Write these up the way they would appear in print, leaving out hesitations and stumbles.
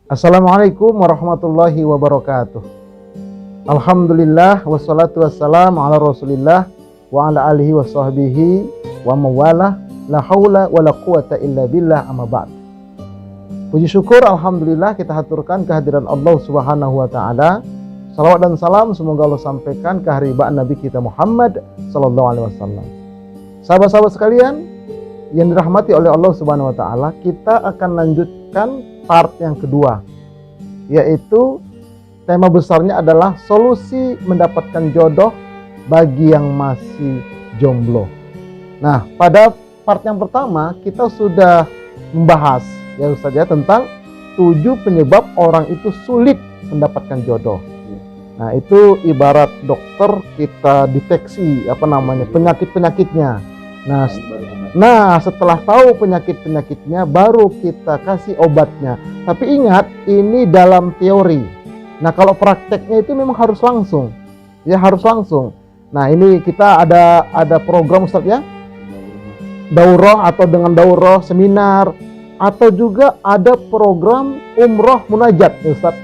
Assalamualaikum warahmatullahi wabarakatuh. Alhamdulillah wassalatu wassalamu ala Rasulillah wa ala alihi wa sahbihi wa mawalah, la haula wa la quwata illa billah, amma ba'd. Puji syukur alhamdulillah kita haturkan kehadiran Allah Subhanahu wa taala. Salawat dan salam semoga Allah sampaikan ke haribaan Nabi kita Muhammad sallallahu alaihi wasallam. Sahabat-sahabat sekalian yang dirahmati oleh Allah Subhanahu wa taala, kita akan lanjutkan part yang kedua, yaitu tema besarnya adalah solusi mendapatkan jodoh bagi yang masih jomblo. Nah, pada part yang pertama kita sudah membahas ya Ustaz ya tentang 7 penyebab orang itu sulit mendapatkan jodoh. Nah, itu ibarat dokter kita deteksi penyakit-penyakitnya. Nah, setelah tahu penyakit-penyakitnya baru kita kasih obatnya. Tapi ingat, ini dalam teori. Nah, kalau prakteknya itu memang harus langsung. Ya, harus langsung. Nah, ini kita ada program Ustaz ya. Daurah atau dengan daurah seminar, atau juga ada program umroh munajat ya Ustaz.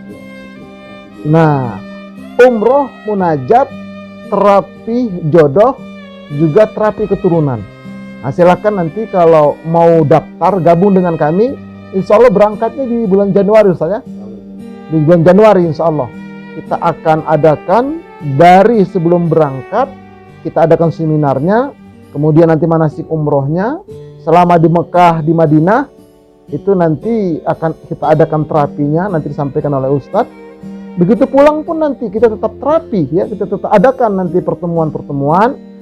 Nah, umroh munajat, terapi jodoh, juga terapi keturunan. Nah, silakan nanti kalau mau daftar gabung dengan kami, insya Allah berangkatnya di bulan Januari Ustaz ya. Di bulan Januari insya Allah kita akan adakan dari sebelum berangkat, kita adakan seminarnya, kemudian nanti manasik umrohnya, selama di Mekah, di Madinah, itu nanti akan kita adakan terapinya, nanti disampaikan oleh Ustadz. Begitu pulang pun nanti kita tetap terapi ya, kita tetap adakan nanti pertemuan-pertemuan,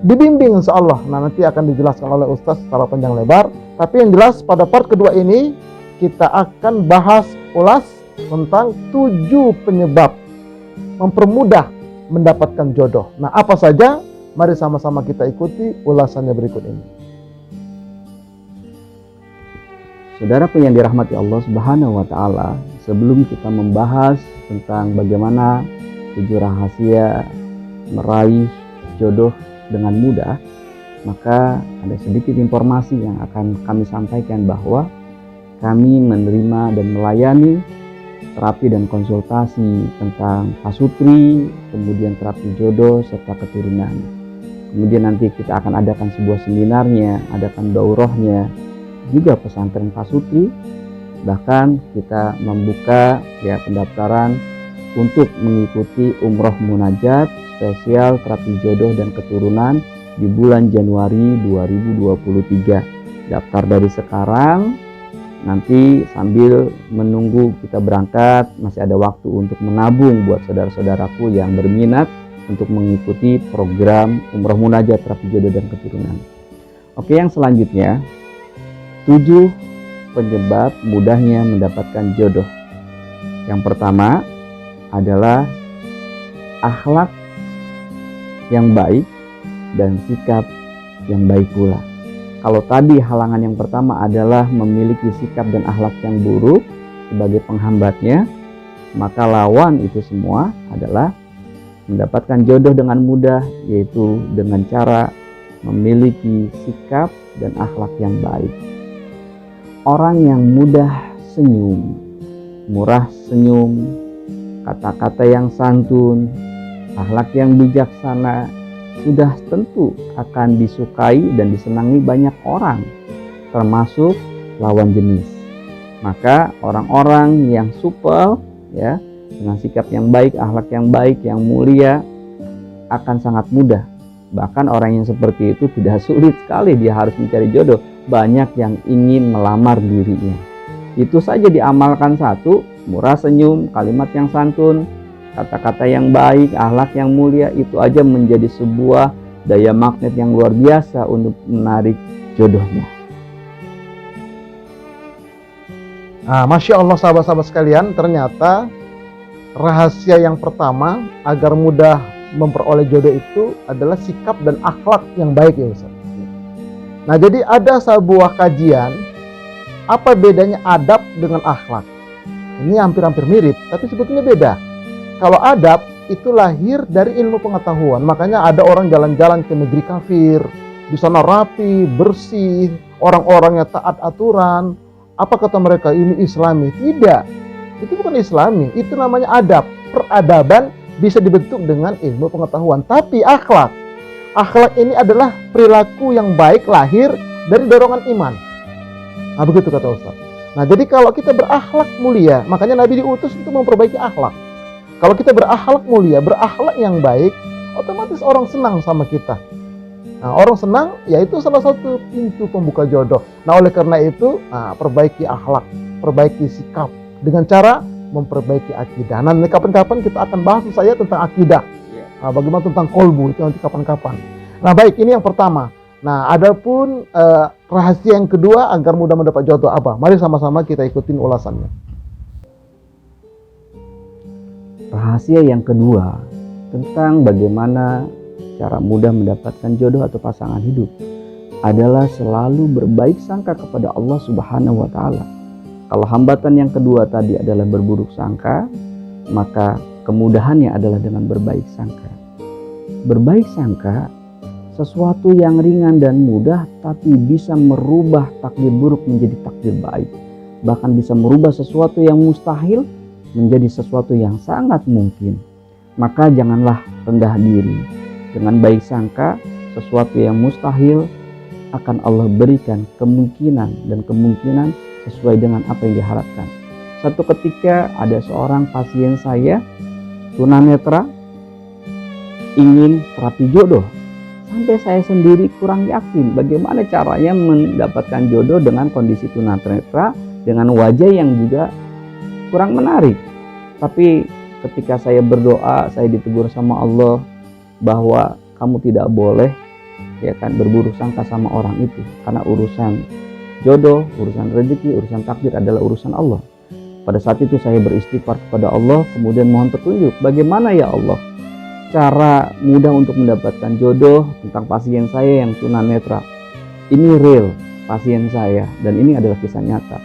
dibimbing insya Allah. Nah, nanti akan dijelaskan oleh Ustaz secara panjang lebar. Tapi yang jelas pada part kedua ini kita akan bahas ulas tentang 7 penyebab mempermudah mendapatkan jodoh. Nah, apa saja? Mari sama-sama kita ikuti ulasannya berikut ini. Saudaraku yang dirahmati Allah Subhanahu wa taala, sebelum kita membahas tentang bagaimana 7 rahasia meraih jodoh dengan mudah, maka ada sedikit informasi yang akan kami sampaikan bahwa kami menerima dan melayani terapi dan konsultasi tentang pasutri, kemudian terapi jodoh serta keturunan. Kemudian nanti kita akan adakan sebuah seminarnya, adakan daurahnya, juga pesantren pasutri. Bahkan kita membuka ya pendaftaran untuk mengikuti umroh munajat spesial terapi jodoh dan keturunan di bulan Januari 2023. Daftar dari sekarang, nanti sambil menunggu kita berangkat masih ada waktu untuk menabung buat saudara-saudaraku yang berminat untuk mengikuti program umroh munajat terapi jodoh dan keturunan. Oke, yang selanjutnya 7 penyebab mudahnya mendapatkan jodoh. Yang pertama adalah akhlak yang baik dan sikap yang baik pula. Kalau tadi halangan yang pertama adalah memiliki sikap dan akhlak yang buruk sebagai penghambatnya, maka lawan itu semua adalah mendapatkan jodoh dengan mudah, yaitu dengan cara memiliki sikap dan akhlak yang baik. Orang yang mudah senyum, murah senyum, kata-kata yang santun, akhlak yang bijaksana, sudah tentu akan disukai dan disenangi banyak orang, termasuk lawan jenis. Maka orang-orang yang supel ya, dengan sikap yang baik, akhlak yang baik, yang mulia, akan sangat mudah. Bahkan orang yang seperti itu tidak sulit sekali dia harus mencari jodoh. Banyak yang ingin melamar dirinya. Itu saja diamalkan 1, murah senyum, kalimat yang santun, kata-kata yang baik, akhlak yang mulia, itu aja menjadi sebuah daya magnet yang luar biasa untuk menarik jodohnya. Nah, Masya Allah sahabat-sahabat sekalian, ternyata rahasia yang pertama agar mudah memperoleh jodoh itu adalah sikap dan akhlak yang baik ya Ustaz. Nah, jadi ada sebuah kajian, apa bedanya adab dengan akhlak? Ini hampir-hampir mirip, tapi sebetulnya beda. Kalau adab itu lahir dari ilmu pengetahuan, makanya ada orang jalan-jalan ke negeri kafir, di sana rapi, bersih, orang-orangnya taat aturan. Apa kata mereka? Ini Islami. Tidak. Itu bukan Islami, itu namanya adab. Peradaban bisa dibentuk dengan ilmu pengetahuan. Tapi akhlak ini adalah perilaku yang baik lahir dari dorongan iman. Nah, begitu kata Ustaz. Nah, jadi kalau kita berakhlak mulia, makanya Nabi diutus untuk memperbaiki akhlak. Kalau kita berakhlak mulia, berakhlak yang baik, otomatis orang senang sama kita. Nah, orang senang, yaitu salah satu pintu pembuka jodoh. Nah, oleh karena itu, perbaiki akhlak, perbaiki sikap dengan cara memperbaiki akidah. Nanti kapan-kapan kita akan bahas saya tentang akidah. Nah, bagaimana tentang kolbu, itu nanti kapan-kapan. Nah, baik, ini yang pertama. Nah, adapun rahasia yang kedua agar mudah mendapat jodoh apa? Mari sama-sama kita ikutin ulasannya. Rahasia yang kedua tentang bagaimana cara mudah mendapatkan jodoh atau pasangan hidup adalah selalu berbaik sangka kepada Allah Subhanahu wa Ta'ala. Kalau hambatan yang kedua tadi adalah berburuk sangka, maka kemudahannya adalah dengan berbaik sangka. Berbaik sangka sesuatu yang ringan dan mudah, tapi bisa merubah takdir buruk menjadi takdir baik. Bahkan bisa merubah sesuatu yang mustahil menjadi sesuatu yang sangat mungkin. Maka janganlah rendah diri. Dengan baik sangka, sesuatu yang mustahil akan Allah berikan kemungkinan, dan kemungkinan sesuai dengan apa yang diharapkan. Satu ketika ada seorang pasien saya, tunanetra, ingin terapi jodoh. Sampai saya sendiri kurang yakin bagaimana caranya mendapatkan jodoh dengan kondisi tunanetra, dengan wajah yang juga kurang menarik. Tapi ketika saya berdoa, saya ditegur sama Allah bahwa kamu tidak boleh berburuk sangka sama orang itu, karena urusan jodoh, urusan rezeki, urusan takdir adalah urusan Allah. Pada saat itu saya beristighfar kepada Allah, kemudian mohon petunjuk, bagaimana ya Allah cara mudah untuk mendapatkan jodoh tentang pasien saya yang tunanetra. Ini real pasien saya, dan ini adalah kisah nyata.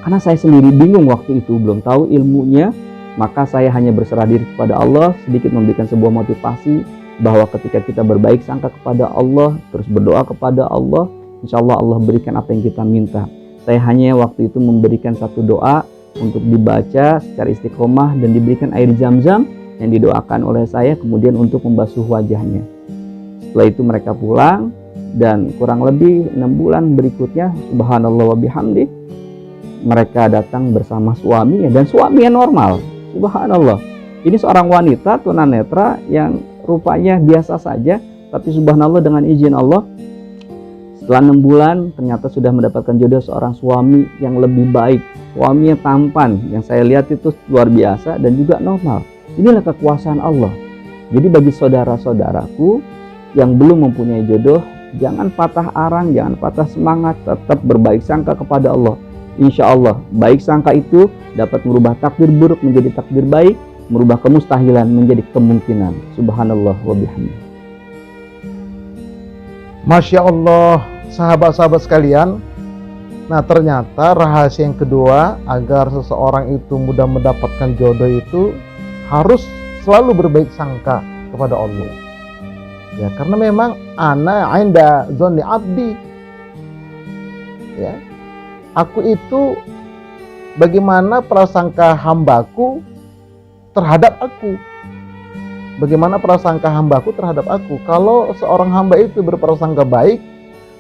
Karena saya sendiri bingung waktu itu, belum tahu ilmunya, maka saya hanya berserah diri kepada Allah, sedikit memberikan sebuah motivasi bahwa ketika kita berbaik sangka kepada Allah, terus berdoa kepada Allah, insya Allah Allah berikan apa yang kita minta. Saya hanya waktu itu memberikan satu doa untuk dibaca secara istiqomah dan diberikan air zam-zam yang didoakan oleh saya, kemudian untuk membasuh wajahnya. Setelah itu mereka pulang, dan kurang lebih 6 bulan berikutnya, subhanallah wa bihamdi, mereka datang bersama suaminya, dan suaminya normal. Subhanallah, ini seorang wanita tunanetra yang rupanya biasa saja, tapi subhanallah dengan izin Allah, setelah 6 bulan ternyata sudah mendapatkan jodoh seorang suami yang lebih baik. Suaminya tampan, yang saya lihat itu luar biasa dan juga normal. Inilah kekuasaan Allah. Jadi bagi saudara-saudaraku yang belum mempunyai jodoh, jangan patah arang, jangan patah semangat, tetap berbaik sangka kepada Allah. Insya Allah baik sangka itu dapat merubah takdir buruk menjadi takdir baik, merubah kemustahilan menjadi kemungkinan. Subhanallah wa bihamdihi. Masya Allah, sahabat-sahabat sekalian. Nah, ternyata rahasia yang kedua agar seseorang itu mudah mendapatkan jodoh itu harus selalu berbaik sangka kepada Allah. Ya, karena memang ana inda dzanni abdi. Ya. Aku itu bagaimana prasangka hambaku terhadap aku. Bagaimana prasangka hambaku terhadap aku. Kalau seorang hamba itu berprasangka baik,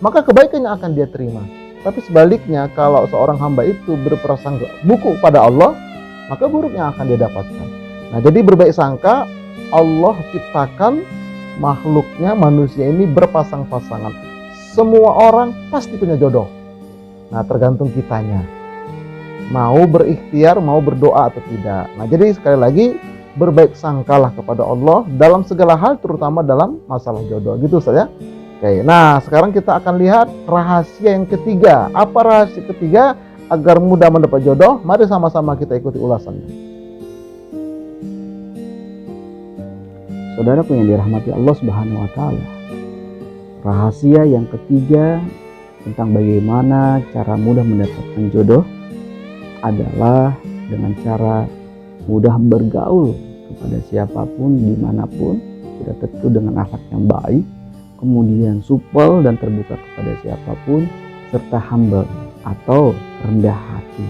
maka kebaikannya akan dia terima. Tapi sebaliknya, kalau seorang hamba itu berprasangka buruk pada Allah, maka buruknya akan dia dapatkan. Nah, jadi berbaik sangka, Allah ciptakan makhluknya, manusia ini berpasang-pasangan. Semua orang pasti punya jodoh. Nah, tergantung kitanya mau berikhtiar, mau berdoa atau tidak. Nah, jadi sekali lagi berbaik sangkalah kepada Allah dalam segala hal, terutama dalam masalah jodoh. Gitu saja. Oke. Nah, sekarang kita akan lihat rahasia yang ketiga. Apa rahasia ketiga agar mudah mendapat jodoh? Mari sama-sama kita ikuti ulasannya. Saudaraku yang dirahmati Allah Subhanahu wa Ta'ala, rahasia yang ketiga tentang bagaimana cara mudah mendapatkan jodoh adalah dengan cara mudah bergaul kepada siapapun, dimanapun, sudah tentu dengan akhlak yang baik, kemudian supel dan terbuka kepada siapapun, serta humble atau rendah hati.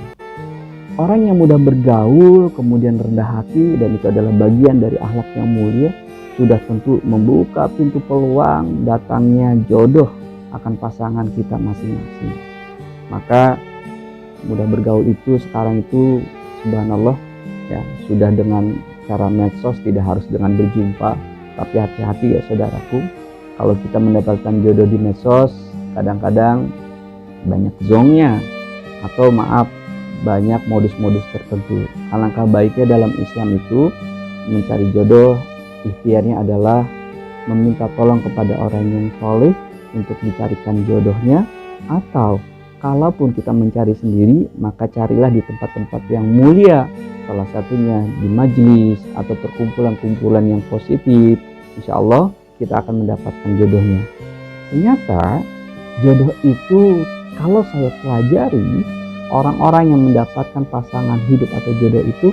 Orang yang mudah bergaul, kemudian rendah hati, dan itu adalah bagian dari akhlak yang mulia, sudah tentu membuka pintu peluang datangnya jodoh akan pasangan kita masing-masing. Maka mudah bergaul itu sekarang itu subhanallah ya, sudah dengan cara medsos, tidak harus dengan berjumpa. Tapi hati-hati ya saudaraku, kalau kita mendapatkan jodoh di medsos, kadang-kadang banyak zongnya, atau maaf, banyak modus-modus tertentu. Alangkah baiknya dalam Islam itu mencari jodoh, ikhtiarnya adalah meminta tolong kepada orang yang soleh untuk dicarikan jodohnya, atau kalaupun kita mencari sendiri, maka carilah di tempat-tempat yang mulia, salah satunya di majelis atau perkumpulan-kumpulan yang positif. Insya Allah kita akan mendapatkan jodohnya. Ternyata jodoh itu kalau saya pelajari, orang-orang yang mendapatkan pasangan hidup atau jodoh itu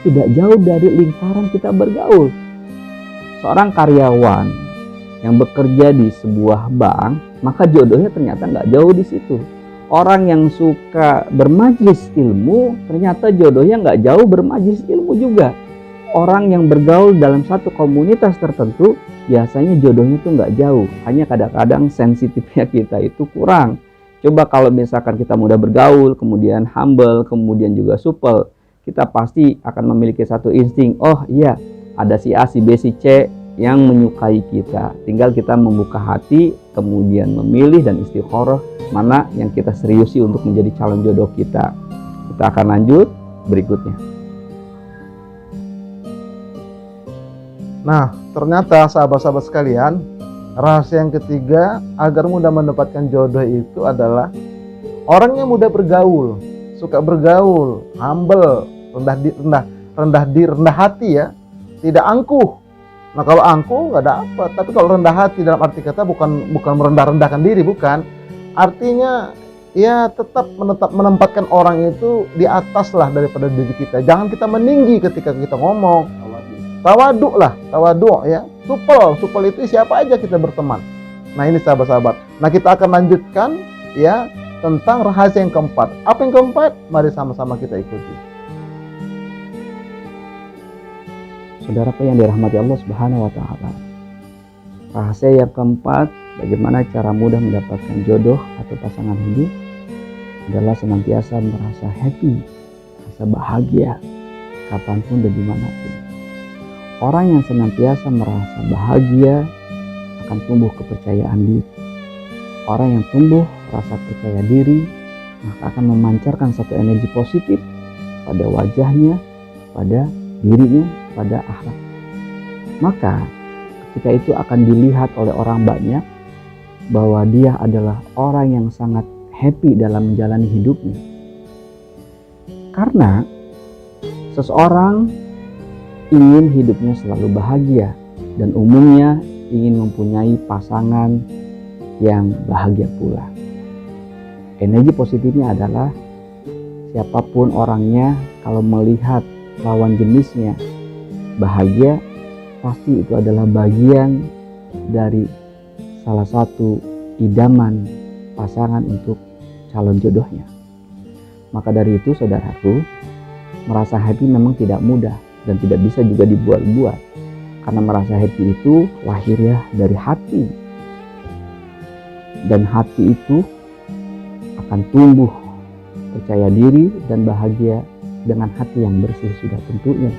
tidak jauh dari lingkaran kita bergaul. Seorang karyawan yang bekerja di sebuah bank, maka jodohnya ternyata nggak jauh di situ. Orang yang suka bermajlis ilmu, ternyata jodohnya nggak jauh bermajlis ilmu juga. Orang yang bergaul dalam satu komunitas tertentu, biasanya jodohnya tuh nggak jauh. Hanya kadang-kadang sensitifnya kita itu kurang. Coba kalau misalkan kita mudah bergaul, kemudian humble, kemudian juga supel, kita pasti akan memiliki satu insting, oh iya, ada si A, si B, si C yang menyukai kita. Tinggal kita membuka hati, kemudian memilih dan istikharah mana yang kita seriusi untuk menjadi calon jodoh kita. Kita akan lanjut berikutnya. Nah, ternyata sahabat-sahabat sekalian, rahasia yang ketiga agar mudah mendapatkan jodoh itu adalah orang yang mudah bergaul, suka bergaul, humble, rendah hati ya, tidak angkuh. Nah, kalau angkuh nggak dapat, tapi kalau rendah hati dalam arti kata bukan merendah-rendahkan diri, bukan. Artinya ya tetap menempatkan orang itu di atas lah daripada diri kita. Jangan kita meninggi ketika kita ngomong. Tawaduk lah, tawaduk ya. Supel itu siapa aja kita berteman. Nah ini sahabat-sahabat. Nah kita akan lanjutkan ya tentang rahasia yang keempat. Apa yang keempat? Mari sama-sama kita ikuti. Saudaraku yang dirahmati Allah Subhanahu wa Ta'ala, rahasia yang keempat, bagaimana cara mudah mendapatkan jodoh atau pasangan hidup adalah senantiasa merasa happy, merasa bahagia kapanpun dan dimanapun. Orang yang senantiasa merasa bahagia akan tumbuh kepercayaan diri. Orang yang tumbuh rasa percaya diri maka akan memancarkan satu energi positif pada wajahnya, pada dirinya, pada akhlak. Maka ketika itu akan dilihat oleh orang banyak bahwa dia adalah orang yang sangat happy dalam menjalani hidupnya. Karena seseorang ingin hidupnya selalu bahagia dan umumnya ingin mempunyai pasangan yang bahagia pula. Energi positifnya adalah siapapun orangnya kalau melihat lawan jenisnya bahagia, pasti itu adalah bagian dari salah satu idaman pasangan untuk calon jodohnya. Maka dari itu saudaraku, merasa happy memang tidak mudah dan tidak bisa juga dibuat-buat, karena merasa happy itu lahirnya dari hati, dan hati itu akan tumbuh percaya diri dan bahagia dengan hati yang bersih sudah tentunya,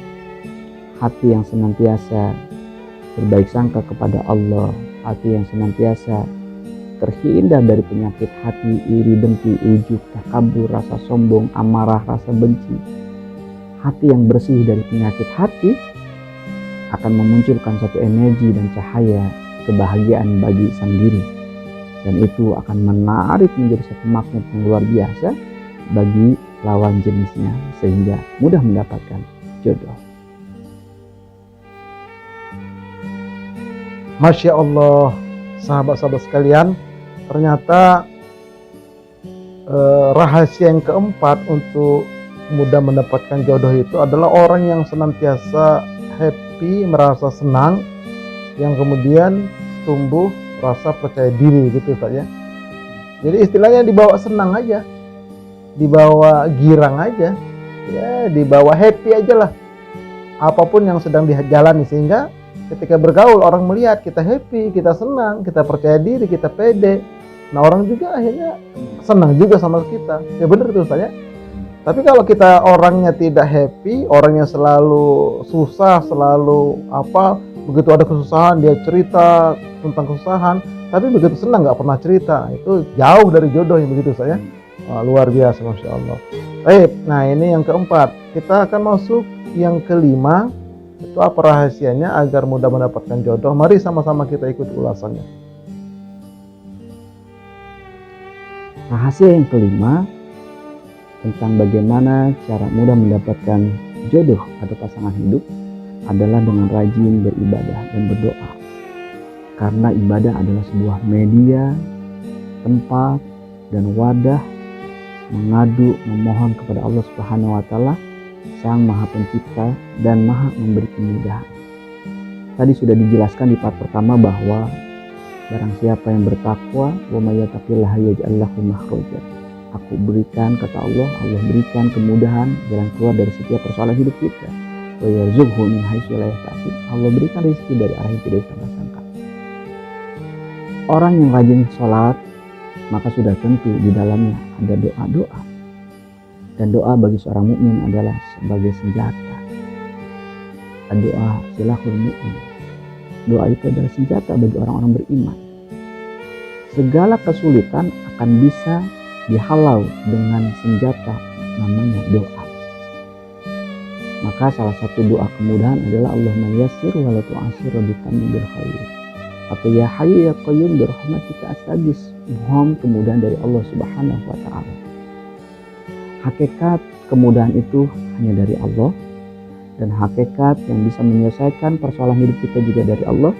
hati yang senantiasa berbaik sangka kepada Allah, hati yang senantiasa terhindar dari penyakit hati, iri, dengki, ujub, takabur, rasa sombong, amarah, rasa benci. Hati yang bersih dari penyakit hati akan memunculkan satu energi dan cahaya kebahagiaan bagi sang diri, dan itu akan menarik menjadi satu magnet yang luar biasa bagi lawan jenisnya sehingga mudah mendapatkan jodoh. Masya Allah, sahabat-sahabat sekalian, ternyata rahasia yang keempat untuk mudah mendapatkan jodoh itu adalah orang yang senantiasa happy, merasa senang, yang kemudian tumbuh rasa percaya diri gitu Ustaz ya. Jadi istilahnya dibawa senang aja, dibawa girang aja, ya dibawa happy aja lah apapun yang sedang dijalani, sehingga ketika bergaul orang melihat kita happy, kita senang, kita percaya diri, kita pede. Nah orang juga akhirnya senang juga sama kita. Ya benar tuh saya. Tapi kalau kita orangnya tidak happy, orangnya selalu susah, selalu begitu ada kesusahan dia cerita tentang kesusahan, tapi begitu senang nggak pernah cerita, itu jauh dari jodoh yang begitu saya. Luar biasa, Masya Allah. Baik, nah ini yang keempat. Kita akan masuk yang kelima. Itu apa rahasianya agar mudah mendapatkan jodoh? Mari sama-sama kita ikuti ulasannya. Rahasia yang kelima tentang bagaimana cara mudah mendapatkan jodoh atau pasangan hidup adalah dengan rajin beribadah dan berdoa. Karena ibadah adalah sebuah media, tempat, dan wadah mengadu, memohon kepada Allah Subhanahu wa Ta'ala, Sang Maha Pencipta dan Maha Memberi kemudahan. Tadi sudah dijelaskan di part pertama bahwa barang siapa yang bertakwa, wa may yattaqillaha yaj'al lahu makhraja. Aku berikan, kata Allah, Allah berikan kemudahan jalan keluar dari setiap persoalan hidup kita. Wa yarzuqhu min haitsu la yahtasib. Allah berikan rezeki dari arah yang tidak disangka-sangka. Orang yang rajin sholat, maka sudah tentu di dalamnya ada doa-doa. Dan doa bagi seorang mukmin adalah sebagai senjata. Doa silahul mu'min. Doa itu adalah senjata bagi orang-orang beriman. Segala kesulitan akan bisa dihalau dengan senjata namanya doa. Maka salah satu doa kemudahan adalah Allahumma yassir wa la tu'assir wa bitammi bil khair. Atau ya hayyu ya qayyum bi rahmatika astaghis. Mohon kemudahan dari Allah Subhanahu wa Ta'ala. Hakikat kemudahan itu hanya dari Allah, dan hakikat yang bisa menyelesaikan persoalan hidup kita juga dari Allah,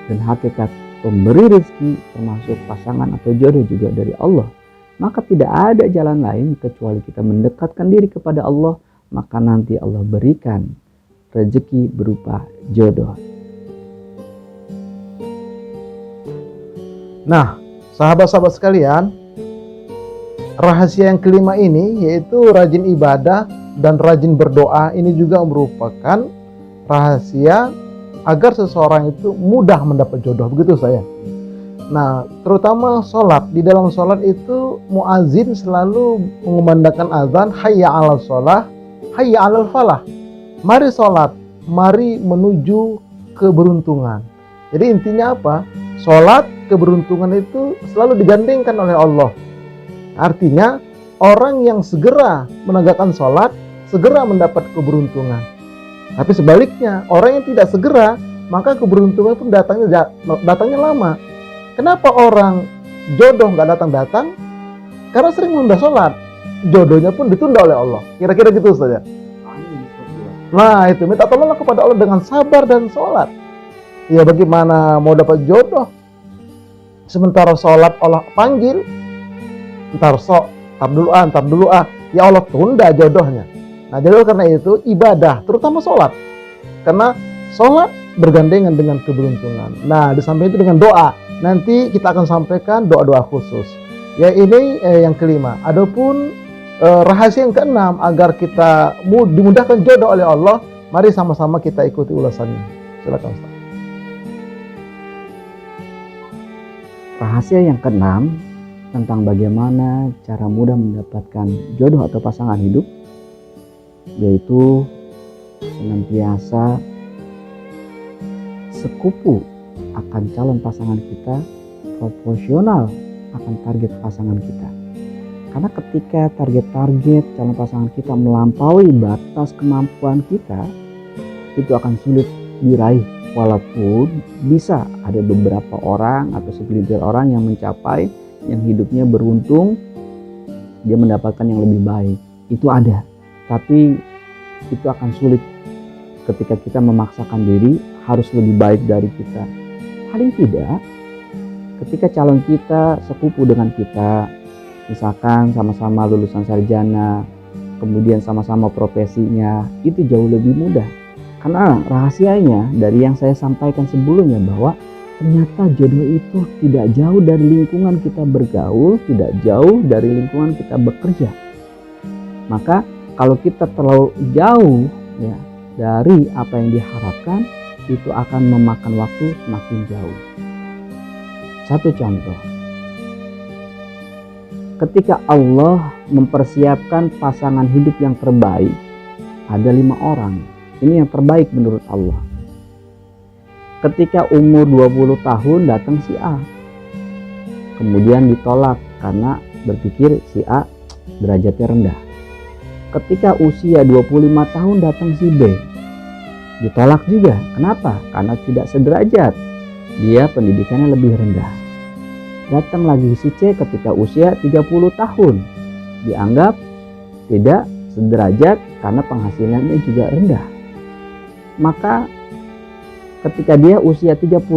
dan hakikat pemberi rezeki termasuk pasangan atau jodoh juga dari Allah. Maka tidak ada jalan lain kecuali kita mendekatkan diri kepada Allah, maka nanti Allah berikan rezeki berupa jodoh. Nah, sahabat-sahabat sekalian, rahasia yang kelima ini yaitu rajin ibadah dan rajin berdoa, ini juga merupakan rahasia agar seseorang itu mudah mendapat jodoh, begitu saya. Nah, terutama sholat. Di dalam sholat itu muazin selalu mengumandangkan azan, hayya 'alal sholah, hayya 'alal falah. Mari sholat, mari menuju keberuntungan. Jadi intinya apa? Sholat, keberuntungan itu selalu digandengkan oleh Allah. Artinya orang yang segera menegakkan sholat segera mendapat keberuntungan. Tapi sebaliknya, orang yang tidak segera, maka keberuntungan pun datangnya lama. Kenapa orang jodoh nggak datang-datang? Karena sering menunda sholat, jodohnya pun ditunda oleh Allah. Kira-kira gitu saja. Nah itu, minta tolonglah kepada Allah dengan sabar dan sholat. Ya bagaimana mau dapat jodoh? Sementara sholat Allah panggil, ntar dulu, ya Allah tunda jodohnya. Nah jadi karena itu ibadah, terutama sholat. Karena sholat bergandengan dengan keberuntungan. Nah di samping itu dengan doa. Nanti kita akan sampaikan doa-doa khusus. Ya ini yang kelima. Adapun rahasia yang keenam agar kita dimudahkan jodoh oleh Allah, mari sama-sama kita ikuti ulasannya. Silakan Ustaz. Rahasia yang keenam tentang bagaimana cara mudah mendapatkan jodoh atau pasangan hidup, yaitu senantiasa sekupu akan calon pasangan kita, proporsional akan target pasangan kita. Karena ketika target-target calon pasangan kita melampaui batas kemampuan kita, itu akan sulit diraih. Walaupun bisa ada beberapa orang atau segelintir orang yang mencapai, yang hidupnya beruntung, dia mendapatkan yang lebih baik. Itu ada. Tapi itu akan sulit ketika kita memaksakan diri harus lebih baik dari kita. Paling tidak, ketika calon kita sekupu dengan kita, misalkan sama-sama lulusan sarjana, kemudian sama-sama profesinya, itu jauh lebih mudah. Karena rahasianya dari yang saya sampaikan sebelumnya bahwa ternyata jodoh itu tidak jauh dari lingkungan kita bergaul, tidak jauh dari lingkungan kita bekerja. Maka kalau kita terlalu jauh ya dari apa yang diharapkan, itu akan memakan waktu semakin jauh. Satu contoh, ketika Allah mempersiapkan pasangan hidup yang terbaik, ada 5 orang. Ini yang terbaik menurut Allah. Ketika umur 20 tahun datang si A, kemudian ditolak karena berpikir si A derajatnya rendah. Ketika usia 25 tahun datang si B, ditolak juga. Kenapa? Karena tidak sederajat, dia pendidikannya lebih rendah. Datang lagi si C ketika usia 30 tahun, dianggap tidak sederajat karena penghasilannya juga rendah. Maka ketika dia usia 35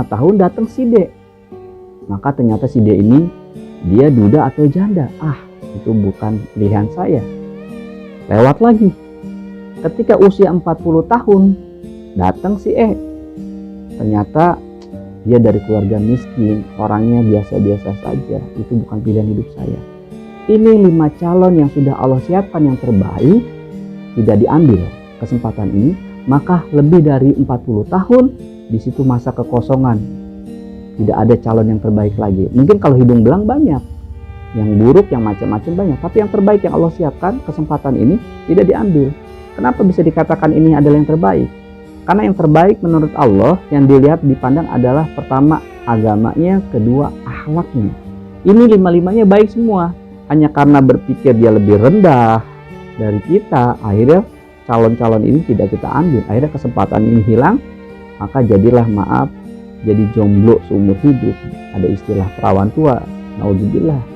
tahun datang si D, maka ternyata si D ini dia duda atau janda. Itu bukan pilihan saya. Lewat lagi, ketika usia 40 tahun datang si E, ternyata dia dari keluarga miskin, orangnya biasa-biasa saja, itu bukan pilihan hidup saya. Ini 5 calon yang sudah Allah siapkan yang terbaik, tidak diambil kesempatan ini, maka lebih dari 40 tahun di situ masa kekosongan, tidak ada calon yang terbaik lagi. Mungkin kalau hidung belang banyak, yang buruk, yang macam-macam banyak, tapi yang terbaik yang Allah siapkan, kesempatan ini tidak diambil. Kenapa bisa dikatakan ini adalah yang terbaik? Karena yang terbaik menurut Allah yang dilihat, dipandang adalah pertama agamanya, kedua akhlaknya. Ini 5-5-nya baik semua. Hanya karena berpikir dia lebih rendah dari kita, akhirnya calon-calon ini tidak kita ambil. Akhirnya kesempatan ini hilang, maka jadilah jadi jomblo seumur hidup. Ada istilah perawan tua, naudzubillah.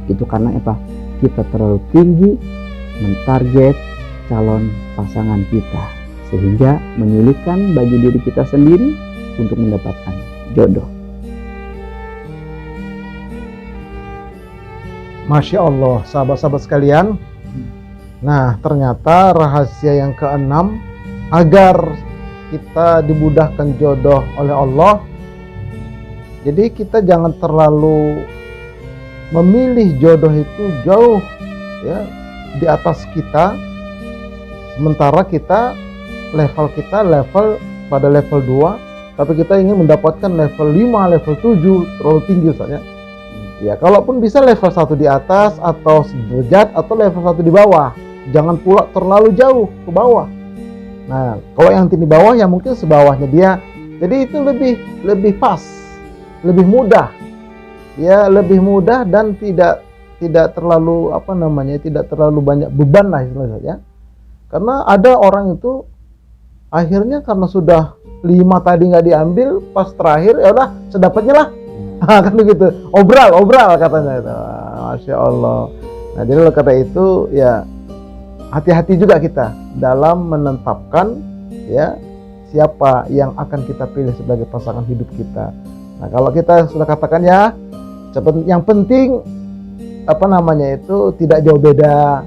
Itu karena apa? Kita terlalu tinggi mentarget calon pasangan kita, sehingga menyulitkan bagi diri kita sendiri untuk mendapatkan jodoh. Masya Allah, sahabat-sahabat sekalian. Nah, ternyata rahasia yang keenam agar kita dimudahkan jodoh oleh Allah. Jadi kita jangan terlalu memilih jodoh itu jauh ya di atas kita, sementara level pada level 2, tapi kita ingin mendapatkan level 5, level 7, terlalu tinggi misalnya. Ya, kalaupun bisa level 1 di atas atau sederajat atau level 1 di bawah, jangan pula terlalu jauh ke bawah. Nah, kalau yang di bawah ya mungkin sebawahnya dia. Jadi itu lebih pas, lebih mudah. Ya, lebih mudah dan tidak terlalu tidak terlalu banyak beban lah istilahnya. Karena ada orang itu akhirnya karena sudah 5 tadi nggak diambil, pas terakhir ya udah sedapatnya lah. Kan begitu. Obral katanya itu. Masya Allah. Nah, jadi oleh karena itu ya hati-hati juga kita dalam menetapkan ya siapa yang akan kita pilih sebagai pasangan hidup kita. Nah, kalau kita sudah katakan ya, yang penting tidak jauh beda.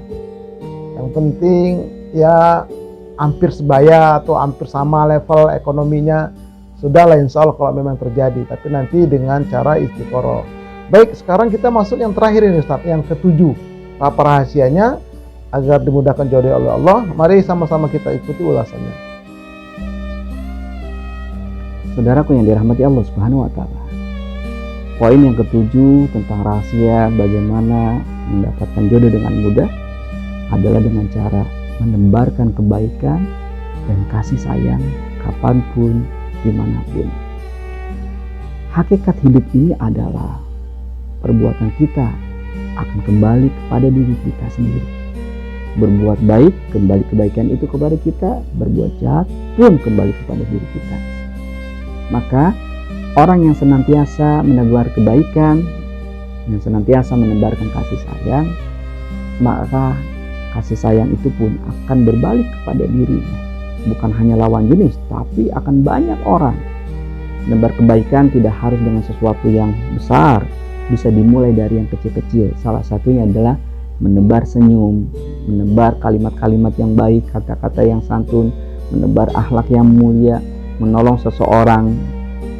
Yang penting ya hampir sebaya atau hampir sama level ekonominya. Sudahlah insya Allah kalau memang terjadi, tapi nanti dengan cara istiqoroh. Baik, sekarang kita masuk yang terakhir ini Ustaz, yang ke-7. Apa rahasianya agar dimudahkan jodoh oleh Allah? Mari sama-sama kita ikuti ulasannya. Saudaraku yang dirahmati Allah Subhanahu wa Ta'ala, poin yang ke-7 tentang rahasia bagaimana mendapatkan jodoh dengan mudah adalah dengan cara menebarkan kebaikan dan kasih sayang kapanpun, dimanapun. Hakikat hidup ini adalah perbuatan kita akan kembali kepada diri kita sendiri. Berbuat baik, kembali kebaikan itu kepada kita. Berbuat jahat pun kembali kepada diri kita. Maka orang yang senantiasa menebar kebaikan, yang senantiasa menebarkan kasih sayang, maka kasih sayang itu pun akan berbalik kepada dirinya. Bukan hanya lawan jenis, tapi akan banyak orang. Menebar kebaikan tidak harus dengan sesuatu yang besar, bisa dimulai dari yang kecil-kecil. Salah satunya adalah menebar senyum, menebar kalimat-kalimat yang baik, kata-kata yang santun, menebar akhlak yang mulia, menolong seseorang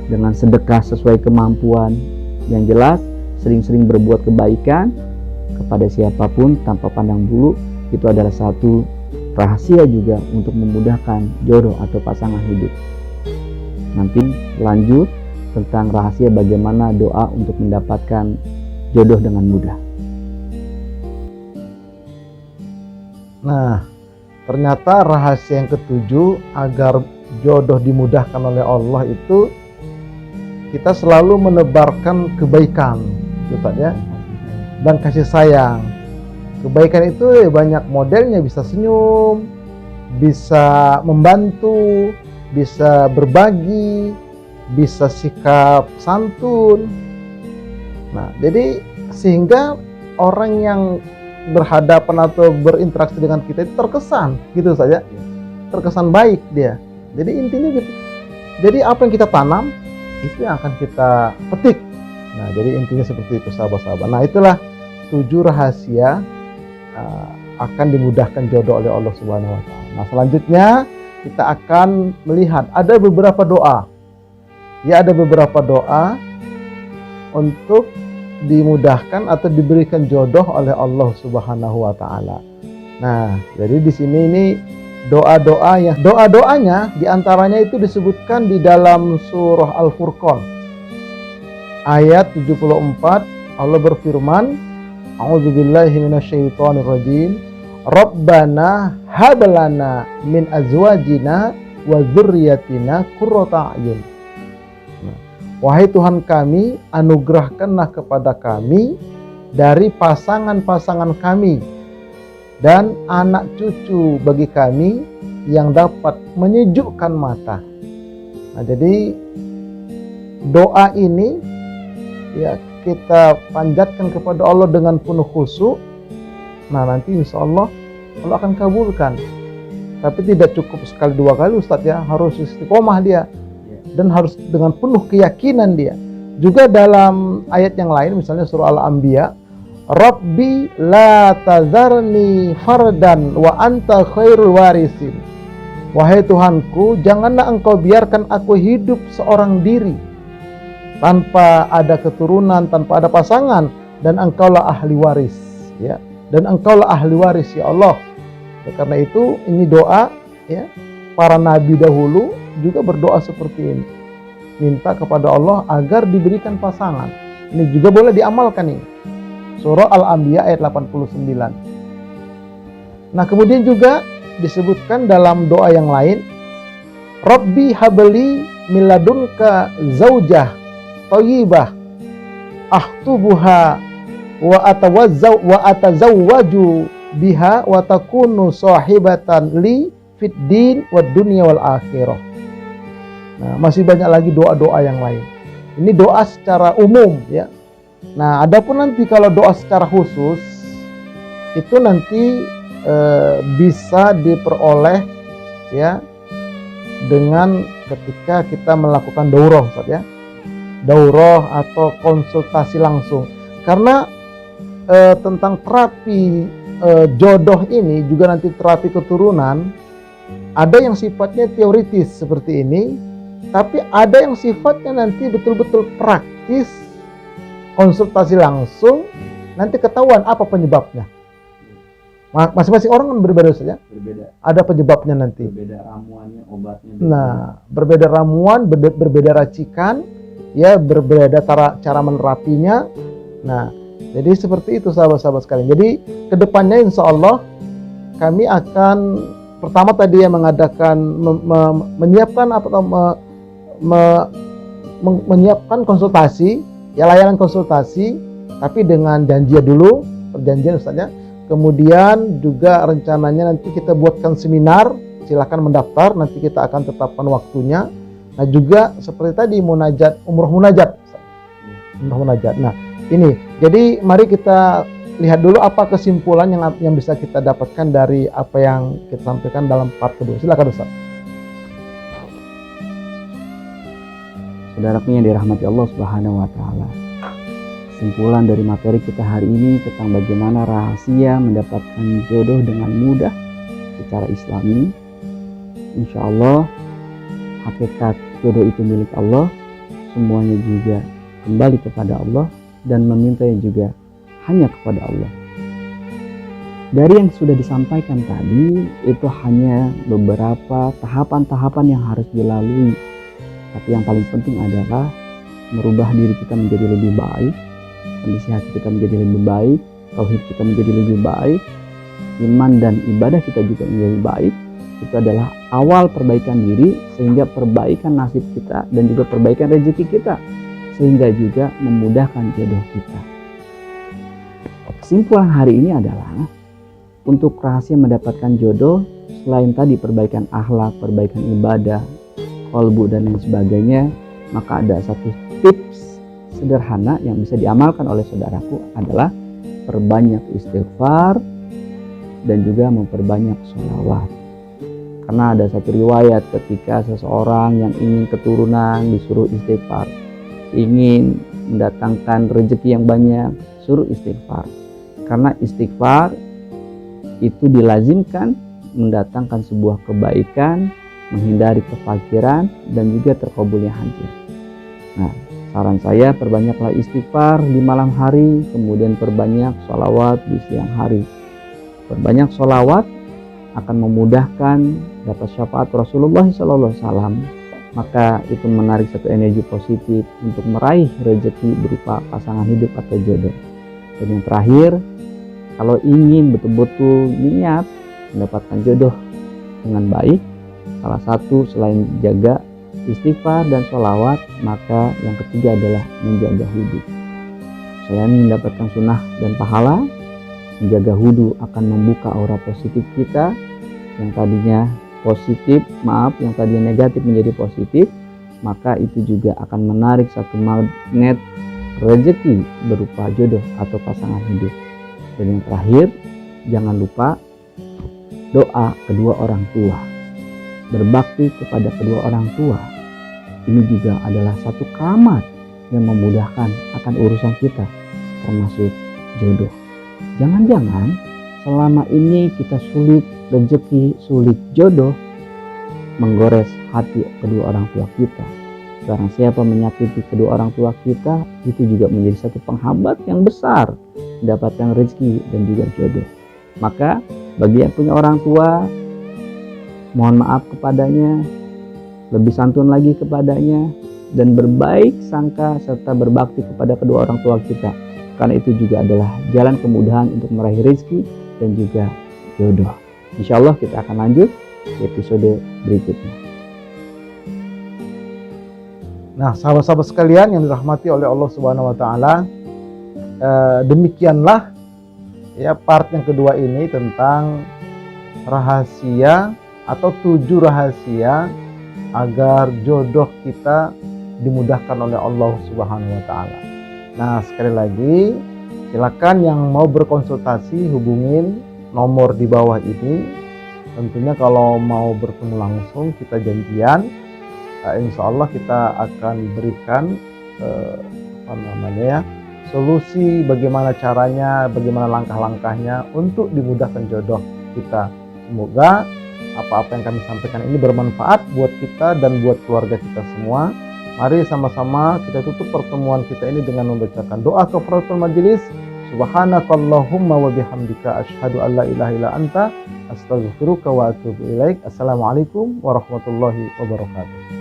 dengan sedekah sesuai kemampuan. Yang jelas, sering-sering berbuat kebaikan kepada siapapun tanpa pandang bulu, itu adalah satu rahasia juga untuk memudahkan jodoh atau pasangan hidup. Nanti lanjut tentang rahasia bagaimana doa untuk mendapatkan jodoh dengan mudah. Nah, ternyata rahasia yang ketujuh agar jodoh dimudahkan oleh Allah itu kita selalu menebarkan kebaikan, Ustaz ya, dan kasih sayang. Kebaikan itu banyak modelnya, bisa senyum, bisa membantu, bisa berbagi, bisa sikap santun. Nah, jadi sehingga orang yang berhadapan atau berinteraksi dengan kita itu terkesan gitu saja, terkesan baik dia. Jadi intinya gitu. Jadi apa yang kita tanam itu yang akan kita petik. Nah, jadi intinya seperti itu sahabat-sahabat. Nah, itulah 7 rahasia akan dimudahkan jodoh oleh Allah Subhanahu wa taala. Nah, selanjutnya kita akan melihat ada beberapa doa. Ya, ada beberapa doa untuk dimudahkan atau diberikan jodoh oleh Allah Subhanahu wa taala. Nah, jadi di sini ini doa-doanya diantaranya itu disebutkan di dalam surah Al-Furqan ayat 74. Allah berfirman, a'udzubillahi minasyaitonirrajim, Rabbana hablana min azwajina wa dzurriyyatina qurrata a'yun. Wahai Tuhan kami, anugerahkanlah kepada kami dari pasangan-pasangan kami dan anak cucu bagi kami yang dapat menyejukkan mata. Nah, jadi doa ini ya kita panjatkan kepada Allah dengan penuh khusyuk. Nah, nanti insya Allah Allah akan kabulkan. Tapi tidak cukup sekali 2 kali Ustadz ya, harus istiqomah dia dan harus dengan penuh keyakinan dia. Juga dalam ayat yang lain misalnya surah Al-Anbiya, Rabbi la tazarni fardan wa anta khairul warisin. Wahai Tuhanku, janganlah engkau biarkan aku hidup seorang diri tanpa ada keturunan, tanpa ada pasangan, dan engkaulah ahli waris ya. Dan engkaulah ahli waris ya Allah. Ya, karena itu ini doa ya. Para nabi dahulu juga berdoa seperti ini. Minta kepada Allah agar diberikan pasangan. Ini juga boleh diamalkan ini. Surah Al-Anbiya ayat 89. Nah, kemudian juga disebutkan dalam doa yang lain, Rabbi habli min ladunka zaujah thayyibah ahtubuha wa atazawwaju biha wa takunu sahibatan li fid din wad dunya wal akhirah. Nah, masih banyak lagi doa-doa yang lain. Ini doa secara umum ya. Nah, adapun nanti kalau doa secara khusus itu nanti bisa diperoleh ya dengan ketika kita melakukan daurah, Ustaz ya. Daurah atau konsultasi langsung. Karena tentang terapi jodoh ini juga nanti terapi keturunan, ada yang sifatnya teoritis seperti ini, tapi ada yang sifatnya nanti betul-betul praktis, konsultasi langsung, nanti ketahuan apa penyebabnya. Masing-masing orang kan berbeda saja. Berbeda. Ada penyebabnya nanti. Berbeda ramuannya, obatnya. Nah, berbeda ramuan, berbeda racikan, ya berbeda cara menerapinya. Nah, jadi seperti itu sahabat-sahabat sekalian. Jadi kedepannya insya Allah kami akan pertama tadi yang mengadakan menyiapkan menyiapkan konsultasi, ya layanan konsultasi, tapi dengan janji dulu, perjanjian Ustaznya. Kemudian juga rencananya nanti kita buatkan seminar, silakan mendaftar, nanti kita akan tetapkan waktunya. Nah, juga seperti tadi umroh munajat. Nah, ini. Jadi mari kita lihat dulu apa kesimpulan yang bisa kita dapatkan dari apa yang kita sampaikan dalam part kedua. Silakan Ustaz. Saudaraku yang dirahmati Allah Subhanahu wa taala. Kesimpulan dari materi kita hari ini tentang bagaimana rahasia mendapatkan jodoh dengan mudah secara Islami. Insya Allah hakikat jodoh itu milik Allah, semuanya juga kembali kepada Allah dan memintanya juga hanya kepada Allah. Dari yang sudah disampaikan tadi, itu hanya beberapa tahapan-tahapan yang harus dilalui. Tapi yang paling penting adalah merubah diri kita menjadi lebih baik, kondisi hati kita menjadi lebih baik, tauhid kita menjadi lebih baik, iman dan ibadah kita juga menjadi baik. Itu adalah awal perbaikan diri, sehingga perbaikan nasib kita dan juga perbaikan rezeki kita, sehingga juga memudahkan jodoh kita. Kesimpulan hari ini adalah untuk rahasia mendapatkan jodoh, selain tadi perbaikan akhlak, perbaikan ibadah, qalbu dan lain sebagainya, maka ada satu tips sederhana yang bisa diamalkan oleh saudaraku adalah perbanyak istighfar dan juga memperbanyak sholawat. Karena ada satu riwayat ketika seseorang yang ingin keturunan disuruh istighfar, ingin mendatangkan rezeki yang banyak, suruh istighfar. Karena istighfar itu dilazimkan mendatangkan sebuah kebaikan, menghindari kefakiran dan juga terkabulnya hajat. Nah, saran saya perbanyaklah istighfar di malam hari, kemudian perbanyak sholawat di siang hari. Perbanyak sholawat akan memudahkan dapat syafaat Rasulullah SAW, maka itu menarik satu energi positif untuk meraih rezeki berupa pasangan hidup atau jodoh. Dan yang terakhir, kalau ingin betul-betul niat mendapatkan jodoh dengan baik, salah satu selain jaga istighfar dan sholawat, maka yang ketiga adalah menjaga wudhu. Selain mendapatkan sunnah dan pahala, menjaga wudhu akan membuka aura positif kita, yang tadinya yang tadinya negatif menjadi positif, maka itu juga akan menarik satu magnet rezeki berupa jodoh atau pasangan hidup. Dan yang terakhir, jangan lupa doa kedua orang tua, berbakti kepada kedua orang tua. Ini juga adalah satu keramat yang memudahkan akan urusan kita, termasuk jodoh. Jangan-jangan selama ini kita sulit rezeki, sulit jodoh, menggores hati kedua orang tua kita. Barang siapa menyakiti kedua orang tua kita, itu juga menjadi satu penghambat yang besar mendapatkan rezeki dan juga jodoh. Maka bagi yang punya orang tua, mohon maaf kepadanya, lebih santun lagi kepadanya, dan berbaik sangka serta berbakti kepada kedua orang tua kita, karena itu juga adalah jalan kemudahan untuk meraih rezeki dan juga jodoh. Insya Allah kita akan lanjut di episode berikutnya. Nah, sahabat-sahabat sekalian yang dirahmati oleh Allah Subhanahu wa taala, demikianlah ya part yang kedua ini tentang rahasia atau 7 rahasia agar jodoh kita dimudahkan oleh Allah Subhanahu wa taala. Nah, sekali lagi silakan yang mau berkonsultasi hubungin nomor di bawah ini. Tentunya kalau mau bertemu langsung kita janjian, insya Allah kita akan berikan solusi bagaimana caranya, bagaimana langkah-langkahnya untuk dimudahkan jodoh kita. Semoga apa-apa yang kami sampaikan ini bermanfaat buat kita dan buat keluarga kita semua. Mari sama-sama kita tutup pertemuan kita ini dengan membacakan doa kafaratul majelis. Subhanakallahumma wa bihamdika asyhadu an la ilaha illa anta astaghfiruka wa atubu ilaik. Assalamualaikum warahmatullahi wabarakatuh.